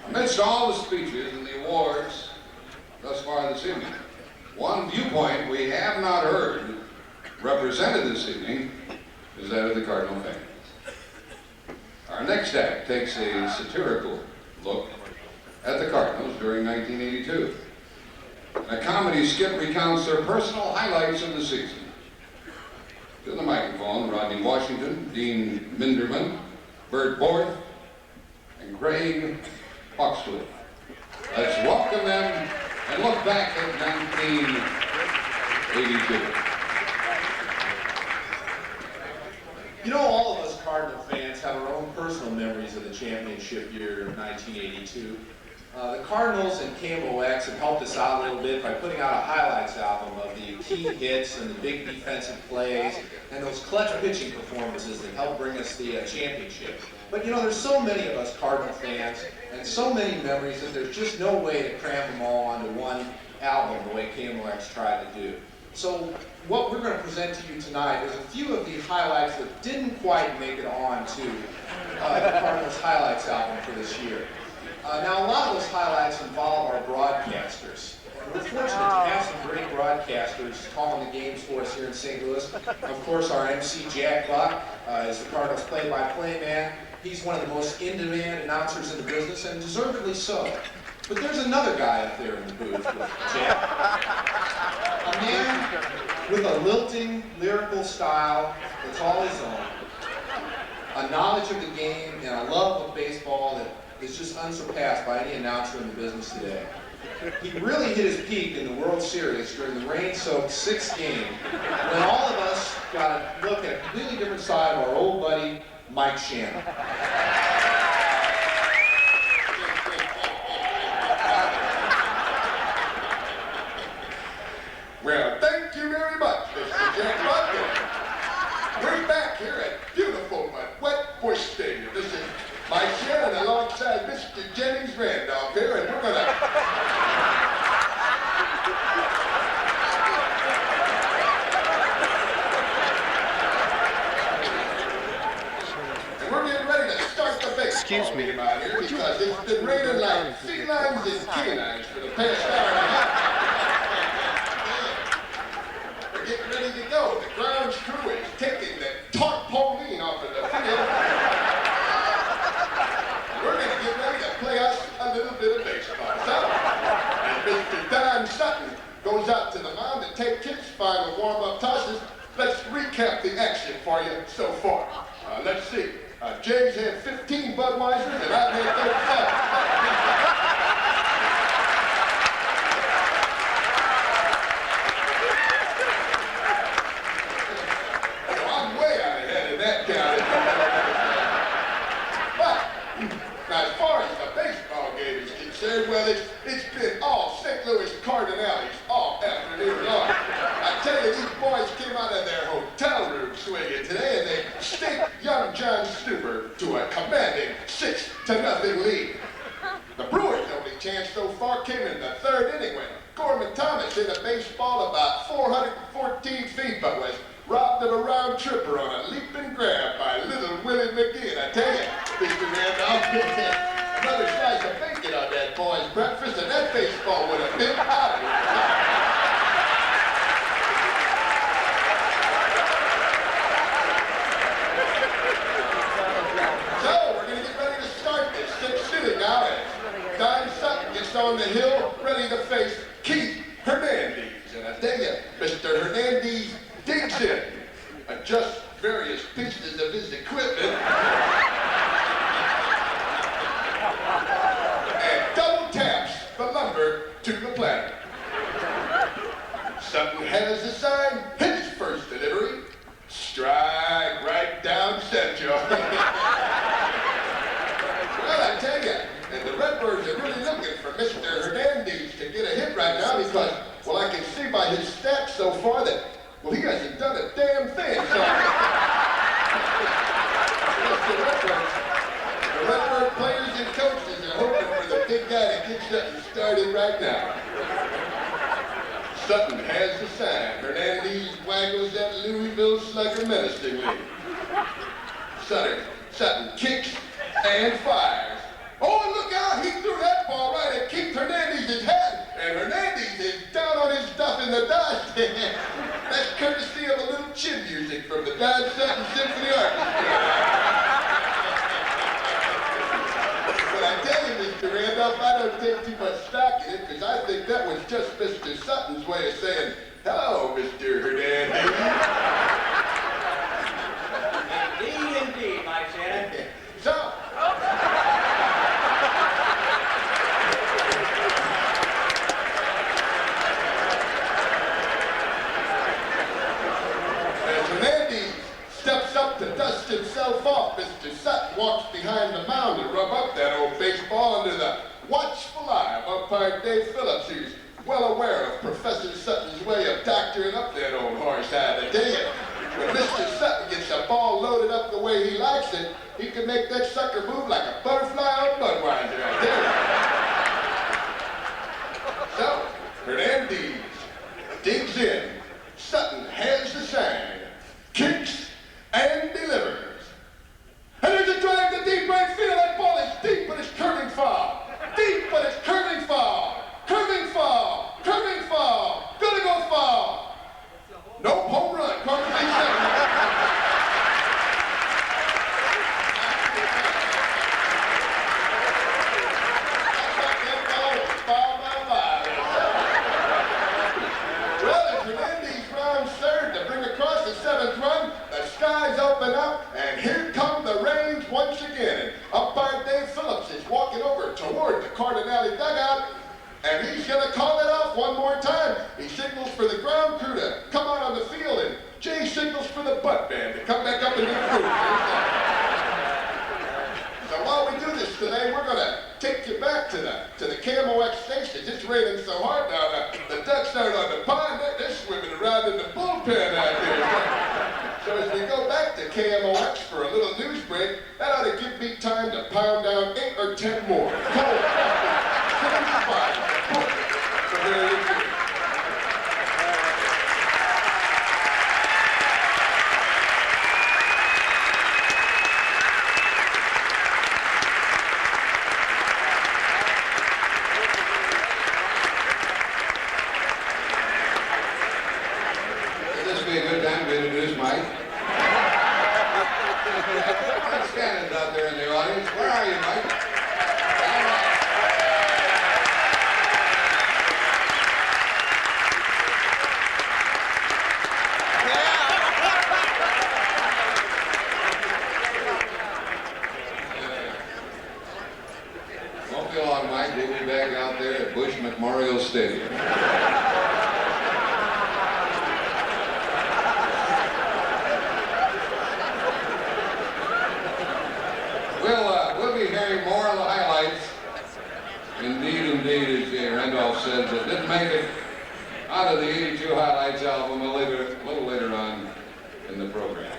Amidst all the speeches and the awards thus far this evening, one viewpoint we have not heard represented this evening is that of the Cardinal fans. Our next act takes a satirical look at the Cardinals during 1982. A comedy skit recounts their personal highlights of the season. To the microphone, Rodney Washington, Dean Minderman, Bert Borth, and CRAIG HAWKSLEY. Let's welcome them and look back at 1982. You know, all of us Cardinal fans have our own personal memories of the championship year of 1982. The Cardinals and KMOX have helped us out a little bit by putting out a highlights album of the key hits and the big defensive plays and those clutch pitching performances that helped bring us the championship. But you know, there's so many of us Cardinal fans and so many memories that there's just no way to cram them all onto one album the way KMOX tried to do. So what we're going to present to you tonight is a few of the highlights that didn't quite make it on to the Cardinals highlights album for this year. Now, a lot of those highlights involve our broadcasters. We're fortunate to have some great broadcasters calling the games for us here in St. Louis. Of course, our MC, Jack Buck, is the Cardinals play-by-play man. He's one of the most in-demand announcers in the business, and deservedly so. But there's another guy up there in the booth with Jack. A man with a lilting, lyrical style that's all his own. A knowledge of the game and a love of baseball that is just unsurpassed by any announcer in the business today. He really hit his peak in the World Series during the rain-soaked 6th game when all of us got a look at a completely different side of our old buddy, Mike Shannon. Well, thank you very much, Mr. Jack Buck. We're back here at beautiful but wet Busch Stadium. This is Mike Shannon alongside Mr. Jay Randolph here, and we're gonna getting ready to start the baseball game out here because it's been raining like felines and canines for the past hour and a half. We're getting ready to go. The grounds crew is taking the tarpaulin off of the field. We're going to get ready to play us a little bit of baseball. So, as Mr. Don Sutton goes out to the mound to take his final warm-up tosses, let's recap the action for you so far. Let's see. Jay's had 15 Budweisers and I've had 35. So I'm way out ahead of that count. But now, as far as the baseball game is concerned, well, it's been all St. Louis Cardinals all afternoon long. I tell you, these boys came out of their hotel room swinging today, and they staked young John Stuber to a commanding 6-0 lead. The Brewers' only chance so far came in the 3rd inning when Gorman Thomas hit a baseball about 414 feet, but was robbed of a round tripper on a leap and grab by little Willie McGee. I tell you, Mr. Randolph, another slice of bacon on that boy's breakfast, and that baseball would have been out of here. So, we're going to get ready to start this 6th inning now as Don Sutton gets on the hill, ready to face Keith Hernandez. And I tell you, Mr. Hernandez digs in, adjusts various pieces of his equipment, and double taps the lumber to the platter. Sutton has the sign, his first delivery, strike right down central. Well, I tell you, and the Redbirds are really looking for Mr. Hernandez to get a hit right now because, well, I can see by his stats so far that, well, he hasn't done a damn thing. So, the Redbird players and coaches are hoping for the big guy to get something started right now. Sutton has the sign. Hernandez waggles that Louisville slugger menacingly. Sutton kicks and fires. Oh, look out! He threw his hat, and Hernandez is down on his stuff in the dust. That's courtesy of a little chin music from the Dodge Sutton Symphony Orchestra. But I tell you, Mr. Randolph, I don't take too much stock in it, because I think that was just Mr. Sutton's way of saying, hello, Mr. Hernandez. Indeed, Mike Shannon. So, as Hernandez steps up to dust himself off, Mr. Sutton walks behind the mound to rub up that old baseball under the watchful eye of umpire Dave Phillips, who's well aware of Professor Sutton's way of doctoring up that old horse. I tell you, when Mr. Sutton gets the ball loaded up the way he likes it, he can make that sucker move like a butterfly on Budweiser, I tell you. So, Hernandez digs in. Sutton hands the sign, kicks, and delivers. And there's a drive to deep right field. That ball is deep, but it's curving foul. Deep, but it's curving foul. Curving foul. Curving foul. Gonna go foul. Nope, home run. Comically second. Foul by 5. Well, as Hernandez rounds third to bring across the 7th run, the skies open up, and here come the rains once again. Umpire Dave Phillips is walking over toward the Cardinal dugout, and he's going to call it off one more time. He signals for the ground crew to come out on the field, and Jay signals for the butt band to come back up and do the group. So while we do this today, we're going to take you back to the KMOX station. It's raining so hard now, the ducks out on the pond, they're swimming around in the bullpen out here. So as we go back to KMOX for a little news break, that ought to give me time to pound down 8 or 10 more. Cold coffee, 75. So there you go. Be a good time to introduce Mike. Mike Shannon's out there in the audience. Where are you, Mike? Won't be long, Mike. We'll be back out there at Bush Memorial Stadium. We'll be hearing more of the highlights. Indeed, as Jay Randolph says, that didn't make it out of the 82 highlights album a little later on in the program.